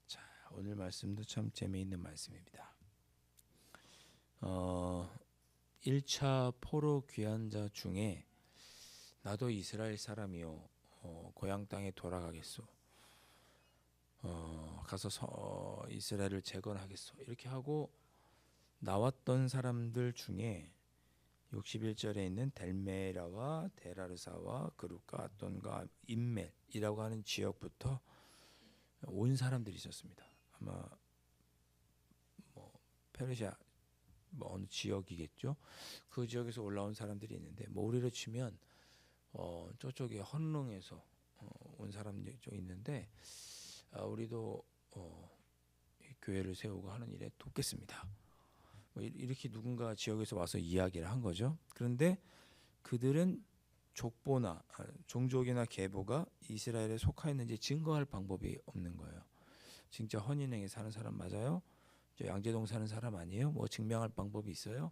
자, 오늘 말씀도 참 재미있는 말씀입니다. 1차 포로 귀환자 중에 나도 이스라엘 사람이요 고향 땅에 돌아가겠소. 가서 이스라엘을 재건하겠소. 이렇게 하고 나왔던 사람들 중에 61절에 있는 델메라와 데라르사와 그룹과 아돈과 임멜이라고 하는 지역부터 온 사람들이 있었습니다. 아마 뭐 페르시아 뭐 어느 지역이겠죠. 그 지역에서 올라온 사람들이 있는데 뭐 우리로 치면 저쪽에 헌릉에서 온 사람들이 좀 있는데 우리도 교회를 세우고 하는 일에 돕겠습니다. 뭐 이렇게 누군가 지역에서 와서 이야기를 한 거죠. 그런데 그들은 족보나 종족이나 계보가 이스라엘에 속하였는지 증거할 방법이 없는 거예요. 진짜 헌인행에 사는 사람 맞아요? 저 양재동 사는 사람 아니에요? 뭐 증명할 방법이 있어요?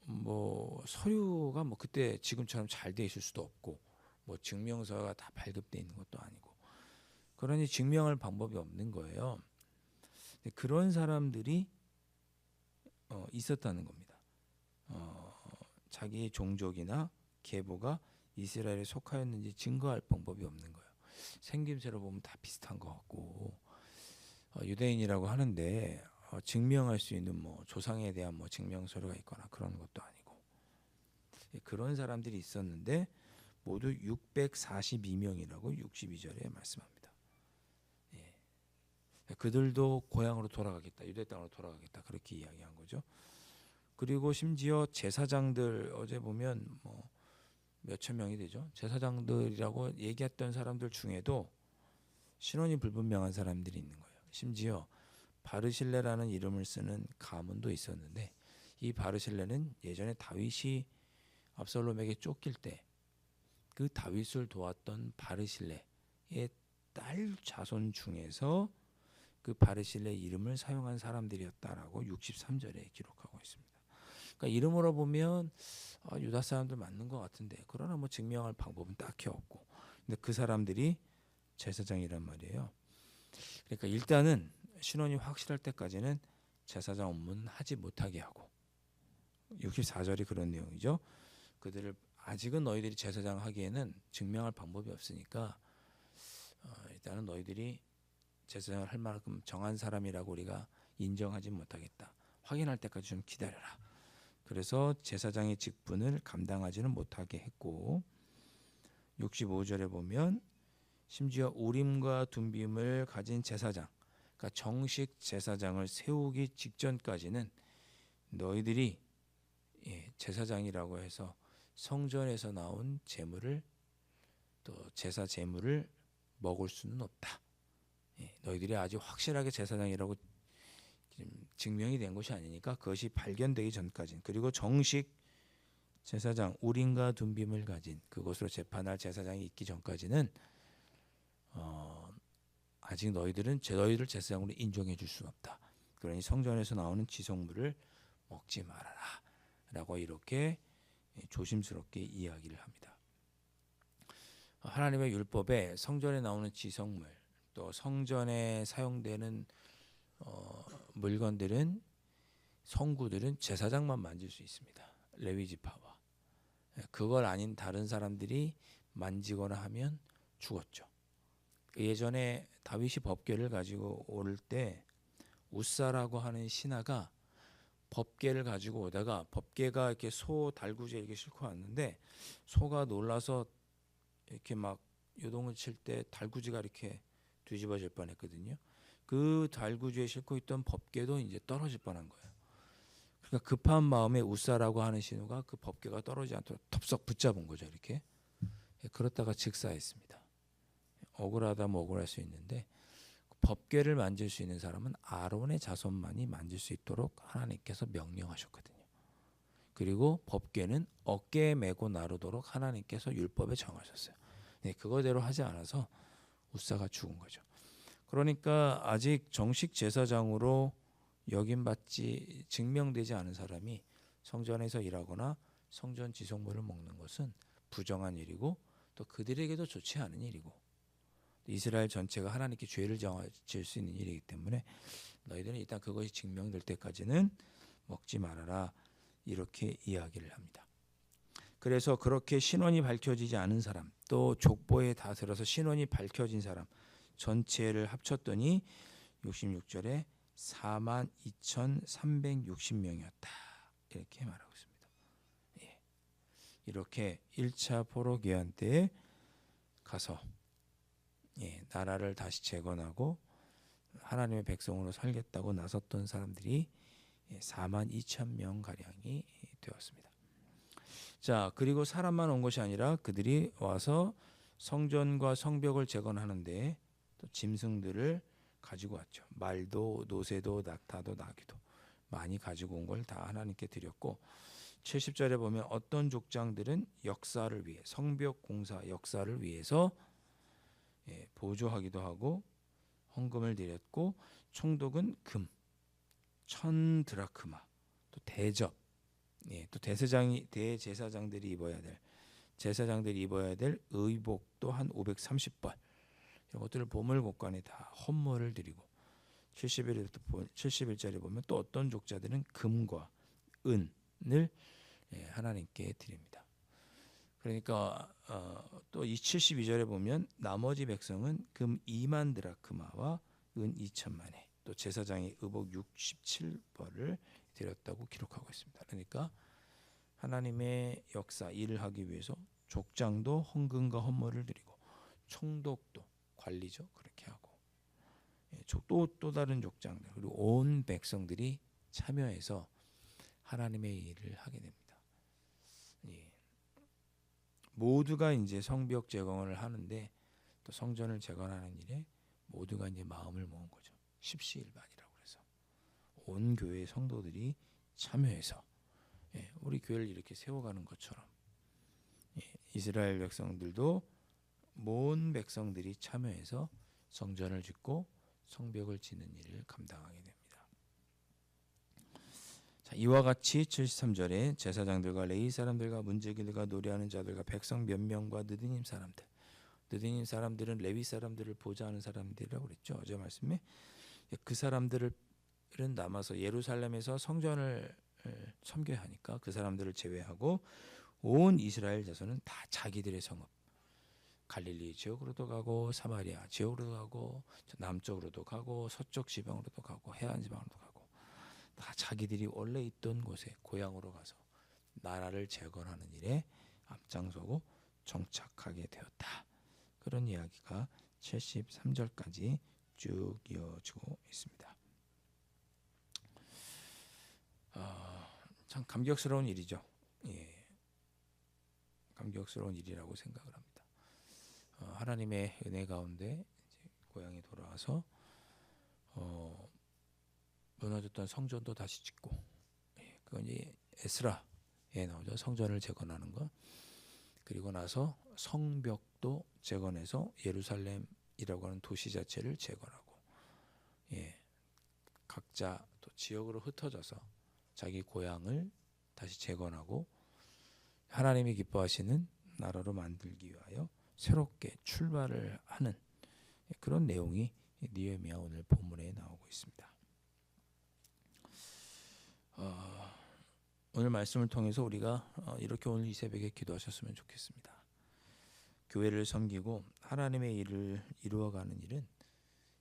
뭐 서류가 뭐 그때 지금처럼 잘 돼 있을 수도 없고 뭐 증명서가 다 발급돼 있는 것도 아니고 그러니 증명할 방법이 없는 거예요. 그런 사람들이 있었다는 겁니다. 자기의 종족이나 계보가 이스라엘에 속하였는지 증거할 방법이 없는 거예요. 생김새로 보면 다 비슷한 것 같고 유대인이라고 하는데 증명할 수 있는 뭐 조상에 대한 뭐 증명서류가 있거나 그런 것도 아니고 그런 사람들이 있었는데 모두 642명이라고 62절에 말씀합니다. 예. 그들도 고향으로 돌아가겠다, 유대 땅으로 돌아가겠다 그렇게 이야기한 거죠. 그리고 심지어 제사장들 어제 보면 뭐 몇천 명이 되죠. 제사장들이라고 얘기했던 사람들 중에도 신원이 불분명한 사람들이 있는 거예요. 심지어 바르실레라는 이름을 쓰는 가문도 있었는데 이 바르실레는 예전에 다윗이 압살롬에게 쫓길 때 그 다윗을 도왔던 바르실레의 딸 자손 중에서 그 바르실레 이름을 사용한 사람들이었다라고 63절에 기록하고 있습니다. 그러니까 이름으로 보면 유다 사람들 맞는 것 같은데 그러나 뭐 증명할 방법은 딱히 없고 근데 그 사람들이 제사장이란 말이에요. 그러니까 일단은 신원이 확실할 때까지는 제사장 업무는 하지 못하게 하고 64절이 그런 내용이죠. 그들을 아직은 너희들이 제사장 하기에는 증명할 방법이 없으니까 일단은 너희들이 제사장을 할 만큼 정한 사람이라고 우리가 인정하지 못하겠다. 확인할 때까지 좀 기다려라. 그래서 제사장의 직분을 감당하지는 못하게 했고 65절에 보면 심지어 우림과 둠빔을 가진 제사장, 그러니까 정식 제사장을 세우기 직전까지는 너희들이 제사장이라고 해서 성전에서 나온 제물을 또 제사 제물을 먹을 수는 없다. 너희들이 아주 확실하게 제사장이라고 증명이 된 것이 아니니까 그것이 발견되기 전까지는 그리고 정식 제사장 우림과 둠빔을 가진 그것으로 재판할 제사장이 있기 전까지는 아직 너희들을 제사장으로 인정해 줄 수는 없다. 그러니 성전에서 나오는 지성물을 먹지 말아라 라고 이렇게 조심스럽게 이야기를 합니다. 하나님의 율법에 성전에 나오는 지성물 또 성전에 사용되는 물건들은 성구들은 제사장만 만질 수 있습니다. 레위 지파와 그걸 아닌 다른 사람들이 만지거나 하면 죽었죠. 예전에 다윗이 법궤를 가지고 올 때 우사라고 하는 신하가 법궤를 가지고 오다가 법궤가 이렇게 소 달구지에 이렇게 싣고 왔는데 소가 놀라서 이렇게 막 요동을 칠 때 달구지가 이렇게 뒤집어질 뻔했거든요. 그 달구지에 싣고 있던 법궤도 이제 떨어질 뻔한 거예요. 그러니까 급한 마음에 우사라고 하는 신우가 그 법궤가 떨어지지 않도록 덥석 붙잡은 거죠. 이렇게 그렇다가 즉사했습니다. 억울하다면 억울할 수 있는데 법궤를 만질 수 있는 사람은 아론의 자손만이 만질 수 있도록 하나님께서 명령하셨거든요. 그리고 법궤는 어깨에 메고 나르도록 하나님께서 율법에 정하셨어요. 그거대로 하지 않아서 우사가 죽은 거죠. 그러니까 아직 정식 제사장으로 여김받지 증명되지 않은 사람이 성전에서 일하거나 성전 지성물을 먹는 것은 부정한 일이고 또 그들에게도 좋지 않은 일이고 이스라엘 전체가 하나님께 죄를 지을 수 있는 일이기 때문에 너희들은 일단 그것이 증명될 때까지는 먹지 말아라 이렇게 이야기를 합니다. 그래서 그렇게 신원이 밝혀지지 않은 사람 또 족보에 다 들어서 신원이 밝혀진 사람 전체를 합쳤더니 66절에 42,360명이었다 이렇게 말하고 있습니다. 예. 이렇게 1차 포로기한 때에 가서 나라를 다시 재건하고 하나님의 백성으로 살겠다고 나섰던 사람들이 42,000명 가량이 되었습니다. 자, 그리고 사람만 온 것이 아니라 그들이 와서 성전과 성벽을 재건하는데 또 짐승들을 가지고 왔죠. 말도 노새도 낙타도 나귀도 많이 가지고 온 걸 다 하나님께 드렸고 70절에 보면 어떤 족장들은 역사를 위해 성벽 공사 역사를 위해서 보조하기도 하고 헌금을 드렸고 총독은 금 1,000드라크마 또 대접 또 대제사장들이 입어야 될 의복도 한 530벌 이런 것들을 보물복관에 다 헌물을 드리고 71절에 보면 또 어떤 족자들은 금과 은을 하나님께 드립니다. 그러니까 또 이 72절에 보면 나머지 백성은 금 2만 드라크마와 은 2천만에 또 제사장이 의복 67벌을 드렸다고 기록하고 있습니다. 그러니까 하나님의 역사 일을 하기 위해서 족장도 헌금과 헌물을 드리고 총독도 관리죠 그렇게 하고 또 다른 족장들 그리고 온 백성들이 참여해서 하나님의 일을 하게 됩니다. 모두가 이제 성벽 재건을 하는데 또 성전을 재건하는 일에 모두가 이제 마음을 모은 거죠. 십시일반이라고 그래서 온 교회 성도들이 참여해서 우리 교회를 이렇게 세워가는 것처럼 이스라엘 백성들도 모든 백성들이 참여해서 성전을 짓고 성벽을 짓는 일을 감당하게 됩니다. 자, 이와 같이 73절에 제사장들과 레위 사람들과 문지기들과 노래하는 자들과 백성 몇 명과 느디님 사람들은 레위 사람들을 보좌하는 사람들이라고 그랬죠. 어제 말씀에 그 사람들은 남아서 예루살렘에서 성전을 섬겨야 하니까 그 사람들을 제외하고 온 이스라엘 자손은 다 자기들의 성읍 갈릴리 지역으로도 가고 사마리아 지역으로도 가고 남쪽으로도 가고 서쪽 지방으로도 가고 해안 지방으로도 가고 다 자기들이 원래 있던 곳에 고향으로 가서 나라를 재건하는 일에 앞장서고 정착하게 되었다. 그런 이야기가 73절까지 쭉 이어지고 있습니다. 참 감격스러운 일이죠. 감격스러운 일이라고 생각을 합니다. 하나님의 은혜 가운데 이제 고향에 돌아와서 무너졌던 성전도 다시 짓고 그건 이제 에스라에 나오죠. 성전을 재건하는 것. 그리고 나서 성벽도 재건해서 예루살렘이라고 하는 도시 자체를 재건하고 각자 또 지역으로 흩어져서 자기 고향을 다시 재건하고 하나님이 기뻐하시는 나라로 만들기 위하여 새롭게 출발을 하는 그런 내용이 느헤미야 오늘 본문에 나오고 있습니다. 오늘 말씀을 통해서 우리가 이렇게 오늘 이 새벽에 기도하셨으면 좋겠습니다. 교회를 섬기고 하나님의 일을 이루어가는 일은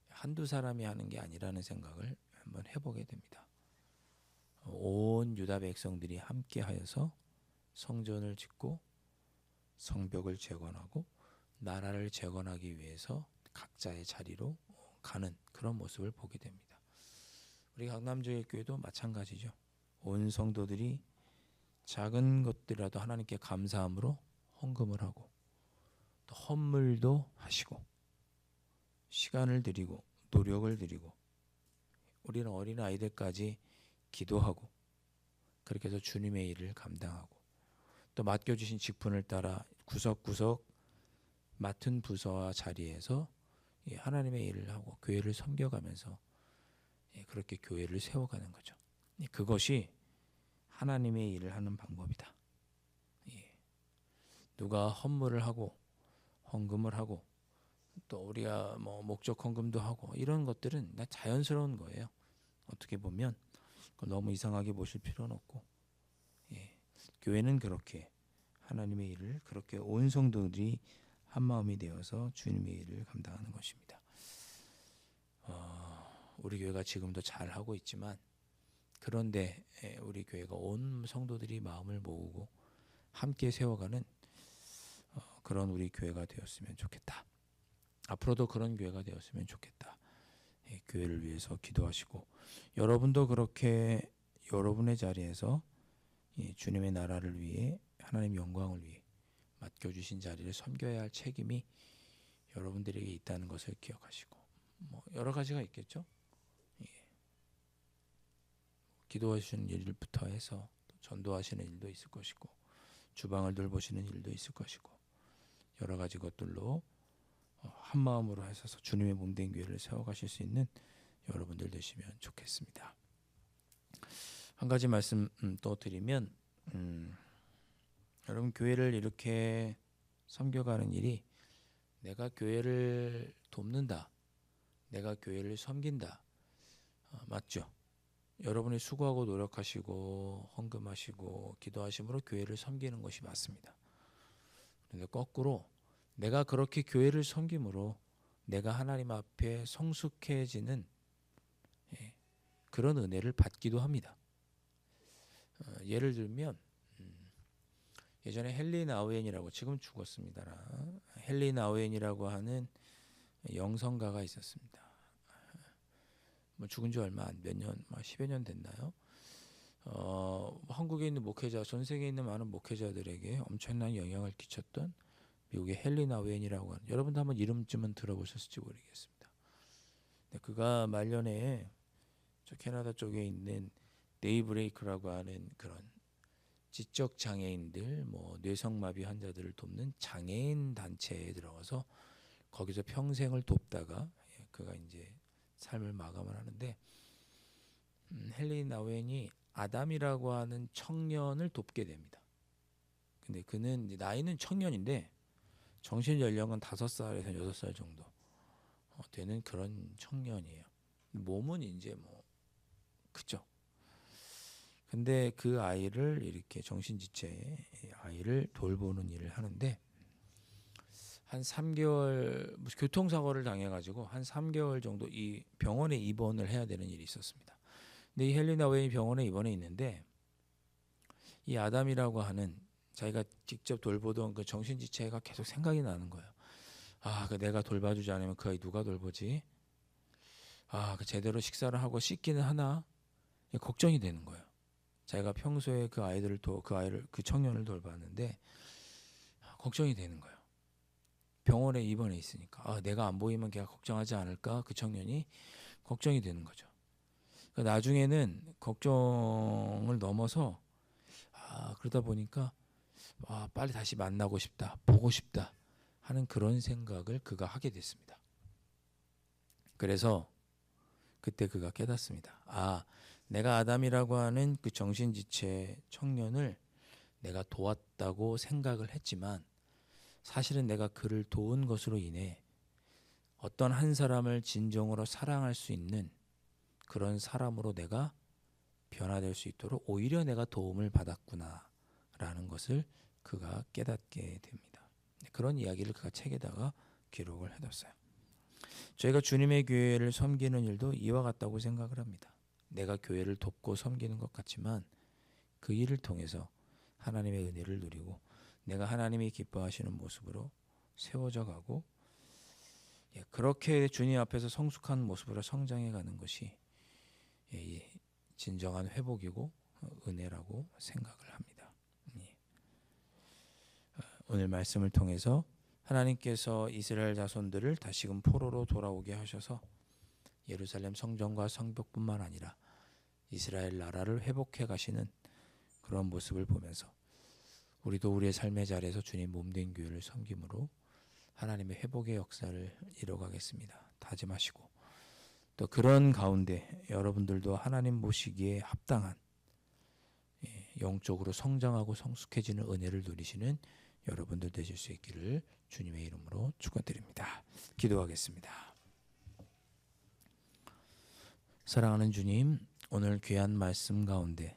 한두 사람이 하는 게 아니라는 생각을 한번 해보게 됩니다. 온 유다 백성들이 함께하여서 성전을 짓고 성벽을 재건하고 나라를 재건하기 위해서 각자의 자리로 가는 그런 모습을 보게 됩니다. 우리 강남제일교회도 마찬가지죠. 온 성도들이 작은 것들이라도 하나님께 감사함으로 헌금을 하고 또 헌물도 하시고 시간을 드리고 노력을 드리고 우리는 어린 아이들까지 기도하고 그렇게 해서 주님의 일을 감당하고 또 맡겨주신 직분을 따라 구석구석 맡은 부서와 자리에서 하나님의 일을 하고 교회를 섬겨가면서 그렇게 교회를 세워가는 거죠. 그것이 하나님의 일을 하는 방법이다. 누가 헌물을 하고 헌금을 하고 또 우리가 뭐 목적 헌금도 하고 이런 것들은 다 자연스러운 거예요. 어떻게 보면 너무 이상하게 보실 필요는 없고, 교회는 그렇게 하나님의 일을 그렇게 온 성도들이 한 마음이 되어서 주님의 일을 감당하는 것입니다. 우리 교회가 지금도 잘 하고 있지만, 그런데 우리 교회가 온 성도들이 마음을 모으고 함께 세워가는 그런 우리 교회가 되었으면 좋겠다. 앞으로도 그런 교회가 되었으면 좋겠다. 교회를 위해서 기도하시고, 여러분도 그렇게 여러분의 자리에서 주님의 나라를 위해 하나님 영광을 위해 맡겨주신 자리를 섬겨야 할 책임이 여러분들에게 있다는 것을 기억하시고, 뭐 여러 가지가 있겠죠. 기도하시는 일부터 해서 전도하시는 일도 있을 것이고, 주방을 돌보시는 일도 있을 것이고, 여러 가지 것들로 한 마음으로 하셔서 주님의 몸된 교회를 세워가실 수 있는 여러분들 되시면 좋겠습니다. 한 가지 말씀 또 드리면, 여러분 교회를 이렇게 섬겨가는 일이 내가 교회를 돕는다, 내가 교회를 섬긴다, 맞죠? 여러분이 수고하고 노력하시고 헌금하시고 기도하심으로 교회를 섬기는 것이 맞습니다. 그런데 거꾸로 내가 그렇게 교회를 섬김으로 내가 하나님 앞에 성숙해지는 그런 은혜를 받기도 합니다. 예를 들면 예전에 헨리 나우엔이라고, 지금 죽었습니다. 헨리 나우엔이라고 하는 영성가가 있었습니다. 뭐 죽은 지 얼마 몇 년, 10여 년 됐나요? 한국에 있는 목회자, 전 세계에 있는 많은 목회자들에게 엄청난 영향을 끼쳤던 미국의 헨리 나우엔이라고 하는, 여러분도 한번 이름쯤은 들어보셨을지 모르겠습니다. 그가 말년에 저 캐나다 쪽에 있는 데이브레이크라고 하는 그런 지적 장애인들, 뭐 뇌성마비 환자들을 돕는 장애인 단체에 들어가서 거기서 평생을 돕다가 그가 이제 삶을 마감을 하는데, 헨리 나우엔이 아담이라고 하는 청년을 돕게 됩니다. 근데 그는 나이는 청년인데 정신 연령은 5살에서 6살 정도 되는 그런 청년이에요. 몸은 이제 뭐 크죠. 근데 그 아이를 이렇게 정신지체의 아이를 돌보는 일을 하는데, 한 3개월 교통사고를 당해가지고 한 3개월 정도 이 병원에 입원을 해야 되는 일이 있었습니다. 근데 이 헨리 나우엔이 병원에 입원해 있는데, 이 아담이라고 하는 자기가 직접 돌보던 그 정신지체가 계속 생각이 나는 거예요. 그 내가 돌봐주지 않으면 그 아이 누가 돌보지? 그 제대로 식사를 하고 씻기는 하나? 걱정이 되는 거예요. 자기가 평소에 그 청년을 돌봤는데 걱정이 되는 거예요. 병원에 입원해 있으니까 내가 안 보이면 걔가 걱정하지 않을까? 그 청년이 걱정이 되는 거죠. 나중에는 걱정을 넘어서 그러다 보니까 빨리 다시 만나고 싶다, 보고 싶다 하는 그런 생각을 그가 하게 됐습니다. 그래서 그때 그가 깨닫습니다. 내가 아담이라고 하는 그 정신지체 청년을 내가 도왔다고 생각을 했지만, 사실은 내가 그를 도운 것으로 인해 어떤 한 사람을 진정으로 사랑할 수 있는 그런 사람으로 내가 변화될 수 있도록 오히려 내가 도움을 받았구나 라는 것을 그가 깨닫게 됩니다. 그런 이야기를 그가 책에다가 기록을 해뒀어요. 저희가 주님의 교회를 섬기는 일도 이와 같다고 생각을 합니다. 내가 교회를 돕고 섬기는 것 같지만 그 일을 통해서 하나님의 은혜를 누리고 내가 하나님이 기뻐하시는 모습으로 세워져 가고, 그렇게 주님 앞에서 성숙한 모습으로 성장해 가는 것이 진정한 회복이고 은혜라고 생각을 합니다. 오늘 말씀을 통해서 하나님께서 이스라엘 자손들을 다시금 포로로 돌아오게 하셔서 예루살렘 성전과 성벽뿐만 아니라 이스라엘 나라를 회복해 가시는 그런 모습을 보면서 우리도 우리의 삶의 자리에서 주님 몸된 교회를 섬김으로 하나님의 회복의 역사를 이뤄가겠습니다. 다짐하시고 또 그런 가운데 여러분들도 하나님 보시기에 합당한 영적으로 성장하고 성숙해지는 은혜를 누리시는 여러분들 되실 수 있기를 주님의 이름으로 축원드립니다. 기도하겠습니다. 사랑하는 주님, 오늘 귀한 말씀 가운데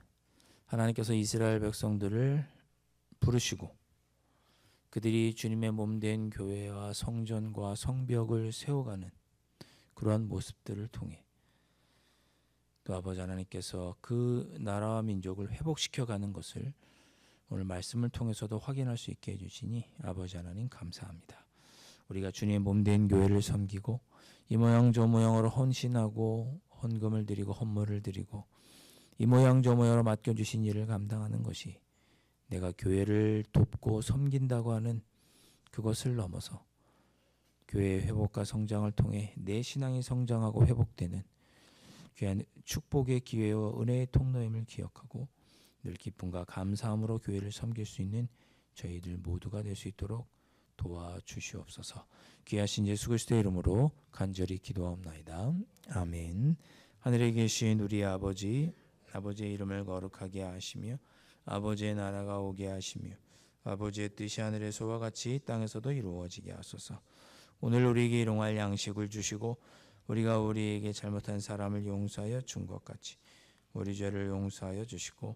하나님께서 이스라엘 백성들을 부르시고 그들이 주님의 몸된 교회와 성전과 성벽을 세워가는 그러한 모습들을 통해 또 아버지 하나님께서 그 나라와 민족을 회복시켜가는 것을 오늘 말씀을 통해서도 확인할 수 있게 해주시니 아버지 하나님 감사합니다. 우리가 주님의 몸된 교회를 섬기고 이 모양 저 모양으로 헌신하고 헌금을 드리고 헌물을 드리고 이 모양 저 모양으로 맡겨주신 일을 감당하는 것이 내가 교회를 돕고 섬긴다고 하는 그것을 넘어서 교회의 회복과 성장을 통해 내 신앙이 성장하고 회복되는 귀한 축복의 기회와 은혜의 통로임을 기억하고 늘 기쁨과 감사함으로 교회를 섬길 수 있는 저희들 모두가 될 수 있도록 도와주시옵소서. 귀하신 예수 그리스도의 이름으로 간절히 기도하옵나이다. 아멘. 하늘에 계신 우리 아버지, 아버지의 이름을 거룩하게 하시며 아버지의 나라가 오게 하시며 아버지의 뜻이 하늘에서와 같이 땅에서도 이루어지게 하소서. 오늘 우리에게 일용할 양식을 주시고 우리가 우리에게 잘못한 사람을 용서하여 준 것 같이 우리 죄를 용서하여 주시고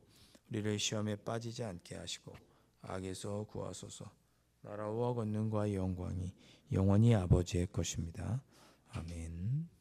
우리를 시험에 빠지지 않게 하시고 악에서 구하소서. 나라와 권능과 영광이 영원히 아버지의 것입니다. 아멘.